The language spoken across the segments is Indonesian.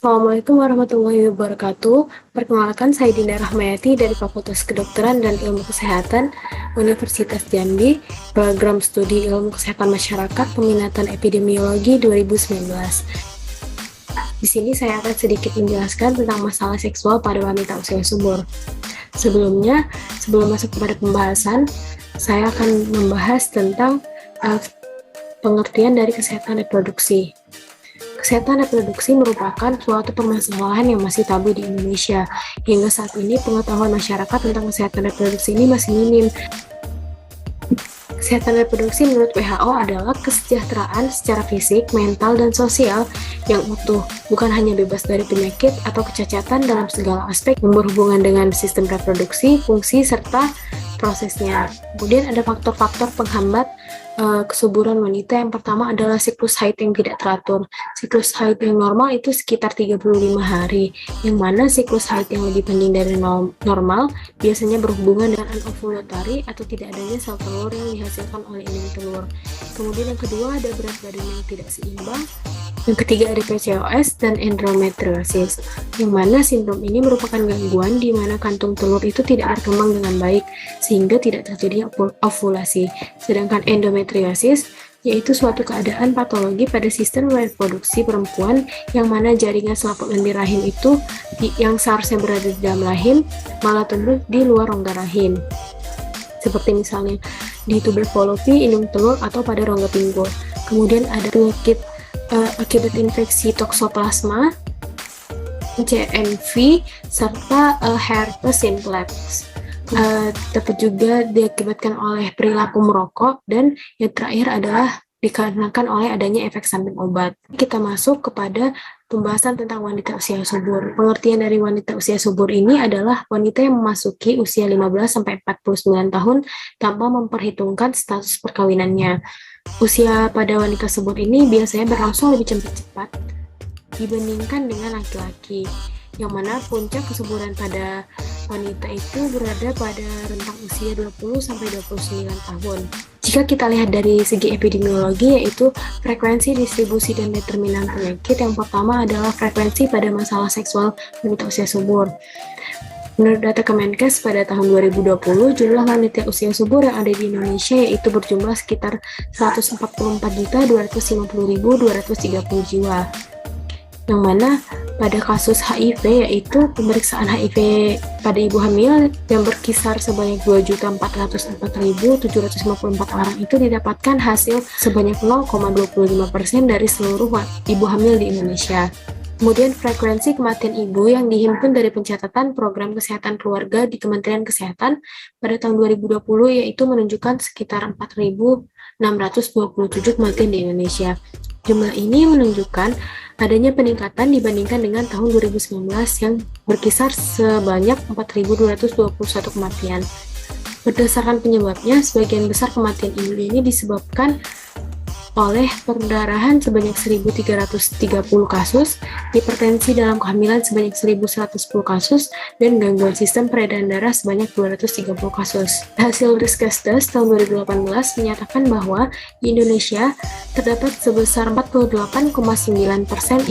Assalamualaikum warahmatullahi wabarakatuh. Perkenalkan, saya Dinda Rahmayati dari Fakultas Kedokteran dan Ilmu Kesehatan Universitas Jambi, Program Studi Ilmu Kesehatan Masyarakat Peminatan Epidemiologi 2019. Di sini saya akan sedikit menjelaskan tentang masalah seksual pada wanita usia subur. Sebelum masuk kepada pembahasan, saya akan membahas tentang pengertian dari kesehatan reproduksi. Kesehatan reproduksi merupakan suatu permasalahan yang masih tabu di Indonesia. Hingga saat ini, pengetahuan masyarakat tentang kesehatan reproduksi ini masih minim. Kesehatan reproduksi menurut WHO adalah kesejahteraan secara fisik, mental, dan sosial yang utuh, bukan hanya bebas dari penyakit atau kecacatan dalam segala aspek yang berhubungan dengan sistem reproduksi, fungsi, serta prosesnya. Kemudian ada faktor-faktor penghambat kesuburan wanita. Yang pertama adalah siklus haid yang tidak teratur. Siklus haid yang normal itu sekitar 35 hari, yang mana siklus haid yang lebih pendek dari normal biasanya berhubungan dengan anovulatory atau tidak adanya sel telur yang dihasilkan oleh induk telur. Kemudian yang kedua ada berat badan yang tidak seimbang. Yang ketiga ada PCOS dan endometriosis, yang mana sindrom ini merupakan gangguan di mana kantung telur itu tidak berkembang dengan baik sehingga tidak terjadi ovulasi. Sedangkan endometriosis yaitu suatu keadaan patologi pada sistem reproduksi perempuan yang mana jaringan selaput lendir rahim itu yang seharusnya berada di dalam rahim malah tumbuh di luar rongga rahim. Seperti misalnya di tuber fallopi, indung telur, atau pada rongga pinggul. Kemudian ada penyakit akibat infeksi toksoplasma, CMV, serta herpes simplex. Dapat juga diakibatkan oleh perilaku merokok, dan yang terakhir adalah dikarenakan oleh adanya efek samping obat. Kita masuk kepada pembahasan tentang wanita usia subur. Pengertian dari wanita usia subur ini adalah wanita yang memasuki usia 15-49 tahun tanpa memperhitungkan status perkawinannya. Usia pada wanita subur ini biasanya berlangsung lebih cepat dibandingkan dengan laki-laki, yang mana puncak kesuburan pada wanita itu berada pada rentang usia 20-29 tahun. Jika kita lihat dari segi epidemiologi, yaitu frekuensi, distribusi, dan determinan penyakit, yang pertama adalah frekuensi pada masalah seksual wanita usia subur. Menurut data Kemenkes pada tahun 2020, jumlah wanita usia subur yang ada di Indonesia yaitu berjumlah sekitar 144.250.230 jiwa. Yang mana pada kasus HIV yaitu pemeriksaan HIV pada ibu hamil yang berkisar sebanyak 2.404.754 orang itu didapatkan hasil sebanyak 0,25% dari seluruh ibu hamil di Indonesia. Kemudian frekuensi kematian ibu yang dihimpun dari pencatatan Program Kesehatan Keluarga di Kementerian Kesehatan pada tahun 2020 yaitu menunjukkan sekitar 4.627 kematian di Indonesia. Jumlah ini menunjukkan adanya peningkatan dibandingkan dengan tahun 2019 yang berkisar sebanyak 4.221 kematian. Berdasarkan penyebabnya, sebagian besar kematian ibu ini disebabkan oleh perdarahan sebanyak 1.330 kasus, hipertensi dalam kehamilan sebanyak 1.110 kasus, dan gangguan sistem peredaran darah sebanyak 230 kasus. Hasil Riskesdas tahun 2018 menyatakan bahwa di Indonesia terdapat sebesar 48,9%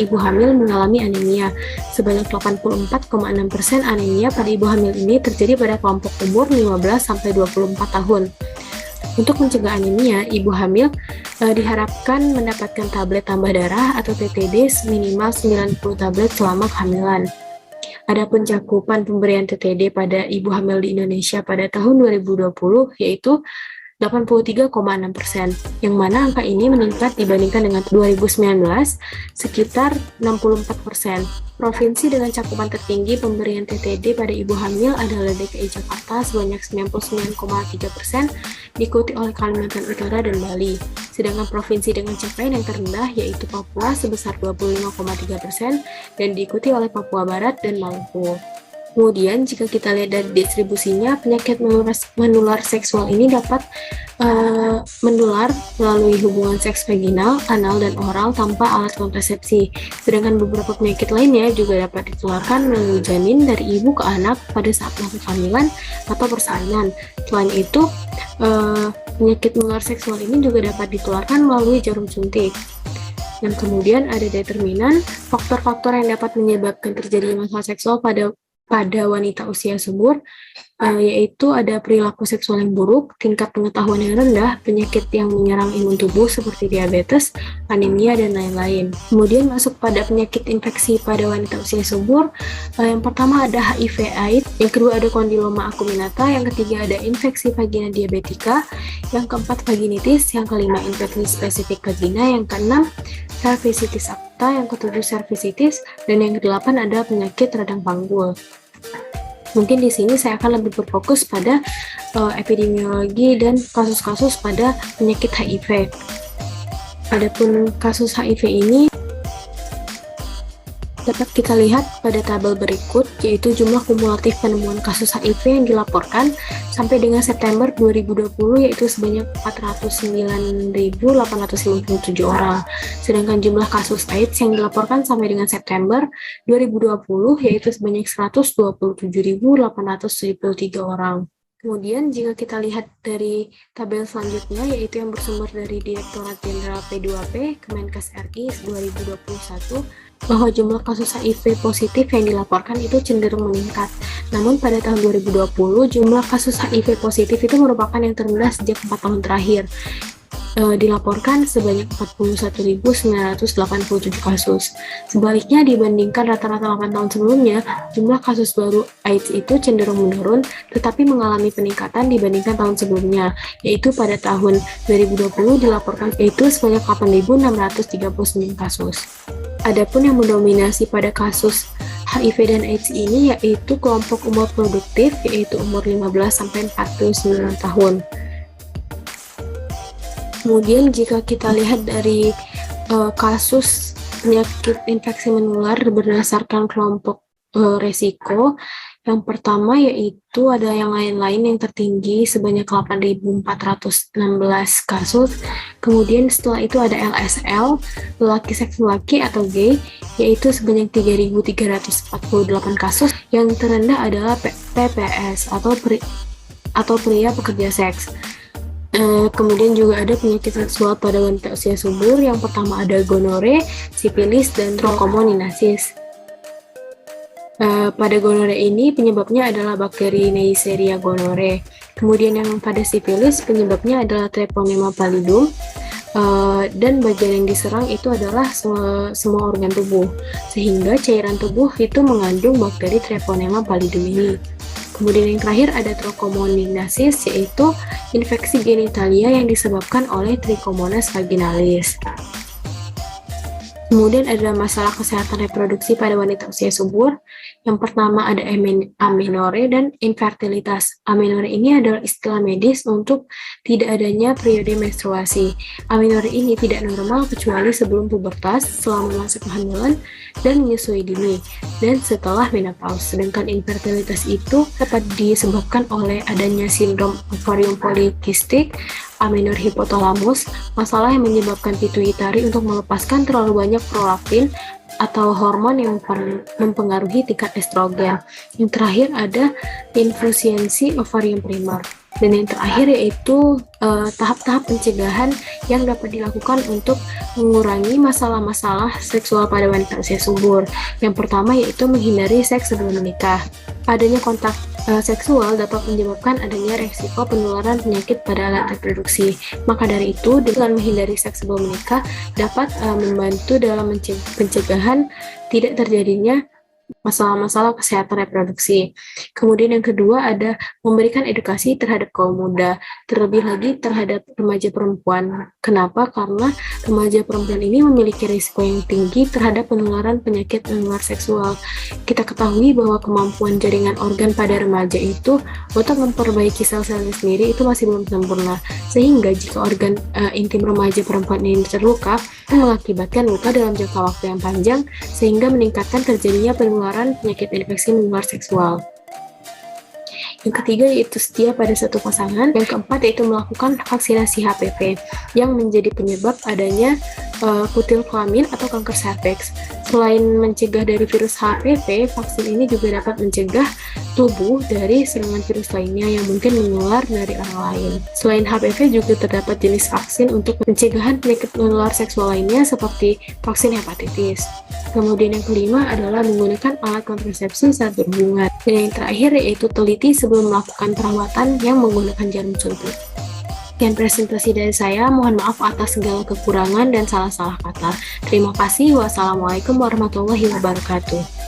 ibu hamil mengalami anemia. Sebanyak 84,6% anemia pada ibu hamil ini terjadi pada kelompok umur 15-24 tahun. Untuk mencegah anemia, ibu hamil diharapkan mendapatkan tablet tambah darah atau TTD minimal 90 tablet selama kehamilan. Adapun cakupan pemberian TTD pada ibu hamil di Indonesia pada tahun 2020 yaitu 83,6%, yang mana angka ini meningkat dibandingkan dengan 2019 sekitar 64%. Provinsi dengan cakupan tertinggi pemberian TTD pada ibu hamil adalah DKI Jakarta sebanyak 99,3%, diikuti oleh Kalimantan Utara dan Bali. Sedangkan provinsi dengan capaian yang terendah yaitu Papua sebesar 25,3% dan diikuti oleh Papua Barat dan Maluku. Kemudian jika kita lihat dari distribusinya, penyakit menular seksual ini dapat menular melalui hubungan seks vaginal, anal, dan oral tanpa alat kontrasepsi. Sedangkan beberapa penyakit lainnya juga dapat ditularkan melalui janin dari ibu ke anak pada saat masa kehamilan atau persalinan. Selain itu, penyakit menular seksual ini juga dapat ditularkan melalui jarum suntik. Yang kemudian ada determinan, faktor-faktor yang dapat menyebabkan terjadinya masalah seksual pada wanita usia subur, yaitu ada perilaku seksual yang buruk, tingkat pengetahuan yang rendah, penyakit yang menyerang imun tubuh seperti diabetes, anemia, dan lain-lain. Kemudian masuk pada penyakit infeksi pada wanita usia subur, yang pertama ada HIV/AIDS, yang kedua ada kondiloma acuminata, yang ketiga ada infeksi vagina diabetika, yang keempat vaginitis, yang kelima infeksi spesifik vagina, yang keenam cervicitis acta, yang ketujuh cervicitis, dan yang kedelapan ada penyakit radang panggul. Mungkin di sini saya akan lebih berfokus pada epidemiologi dan kasus-kasus pada penyakit HIV. Adapun kasus HIV ini dapat kita lihat pada tabel berikut, yaitu jumlah kumulatif penemuan kasus HIV yang dilaporkan sampai dengan September 2020, yaitu sebanyak 409.857 orang. Sedangkan jumlah kasus AIDS yang dilaporkan sampai dengan September 2020, yaitu sebanyak 127.873 orang. Kemudian jika kita lihat dari tabel selanjutnya, yaitu yang bersumber dari Direktorat Jenderal P2P Kemenkes RI 2021, bahwa jumlah kasus HIV positif yang dilaporkan itu cenderung meningkat. Namun pada tahun 2020, jumlah kasus HIV positif itu merupakan yang terendah sejak 4 tahun terakhir. Dilaporkan sebanyak 41.987 kasus. Sebaliknya, dibandingkan rata-rata 8 tahun sebelumnya, jumlah kasus baru AIDS itu cenderung menurun, tetapi mengalami peningkatan dibandingkan tahun sebelumnya, yaitu pada tahun 2020 dilaporkan yaitu sebanyak 8.639 kasus. Adapun yang mendominasi pada kasus HIV dan AIDS ini yaitu kelompok umur produktif, yaitu umur 15-49 tahun. Kemudian jika kita lihat dari kasus penyakit infeksi menular berdasarkan kelompok resiko, yang pertama yaitu ada yang lain-lain yang tertinggi sebanyak 8.416 kasus. Kemudian setelah itu ada LSL, lelaki seks lelaki atau gay, yaitu sebanyak 3.348 kasus. Yang terendah adalah PPS atau pria pekerja seks. Kemudian juga ada penyakit seksual pada wanita usia subur. Yang pertama ada gonore, sifilis, dan trichomoniasis. Pada gonore ini penyebabnya adalah bakteri Neisseria gonore. Kemudian yang pada sifilis penyebabnya adalah Treponema pallidum. Dan bagian yang diserang itu adalah semua organ tubuh, sehingga cairan tubuh itu mengandung bakteri Treponema pallidum ini. Kemudian yang terakhir ada trichomoniasis, yaitu infeksi genitalia yang disebabkan oleh Trichomonas vaginalis. Kemudian ada masalah kesehatan reproduksi pada wanita usia subur. Yang pertama ada amenore dan infertilitas. Amenore ini adalah istilah medis untuk tidak adanya periode menstruasi. Amenore ini tidak normal kecuali sebelum pubertas, selama masa kehamilan, dan menyusui dini, dan setelah menopause. Sedangkan infertilitas itu dapat disebabkan oleh adanya sindrom ovarium polikistik, amenor hipotalamus, masalah yang menyebabkan pituitari untuk melepaskan terlalu banyak prolaktin atau hormon yang mempengaruhi tingkat estrogen. Yang terakhir ada infusiensi ovarium primer. Dan yang terakhir yaitu tahap-tahap pencegahan yang dapat dilakukan untuk mengurangi masalah-masalah seksual pada wanita usia subur. Yang pertama yaitu menghindari seks sebelum menikah. Adanya kontak seksual dapat menyebabkan adanya resiko penularan penyakit pada alat reproduksi. Maka dari itu, dengan menghindari seks sebelum menikah dapat membantu dalam pencegahan tidak terjadinya masalah-masalah kesehatan reproduksi. Kemudian yang kedua ada memberikan edukasi terhadap kaum muda, terlebih lagi terhadap remaja perempuan. Kenapa? Karena remaja perempuan ini memiliki risiko yang tinggi terhadap penularan penyakit menular seksual. Kita ketahui bahwa kemampuan jaringan organ pada remaja itu untuk memperbaiki sel-selnya sendiri itu masih belum sempurna, sehingga jika organ intim remaja perempuan ini terluka, itu mengakibatkan luka dalam jangka waktu yang panjang, sehingga meningkatkan terjadinya penularan penyakit infeksi menular seksual. Yang ketiga yaitu setia pada satu pasangan. Yang keempat yaitu melakukan vaksinasi HPV yang menjadi penyebab adanya kutil kelamin atau kanker serviks. Selain mencegah dari virus HPV, vaksin ini juga dapat mencegah tubuh dari serangan virus lainnya yang mungkin menular dari orang lain. Selain HPV juga terdapat jenis vaksin untuk pencegahan penyakit menular seksual lainnya seperti vaksin hepatitis. Kemudian yang kelima adalah menggunakan alat kontrasepsi saat berhubungan. Dan yang terakhir yaitu teliti sebelum melakukan perawatan yang menggunakan jarum suntik. Sekian presentasi dari saya, mohon maaf atas segala kekurangan dan salah-salah kata. Terima kasih, wassalamualaikum warahmatullahi wabarakatuh.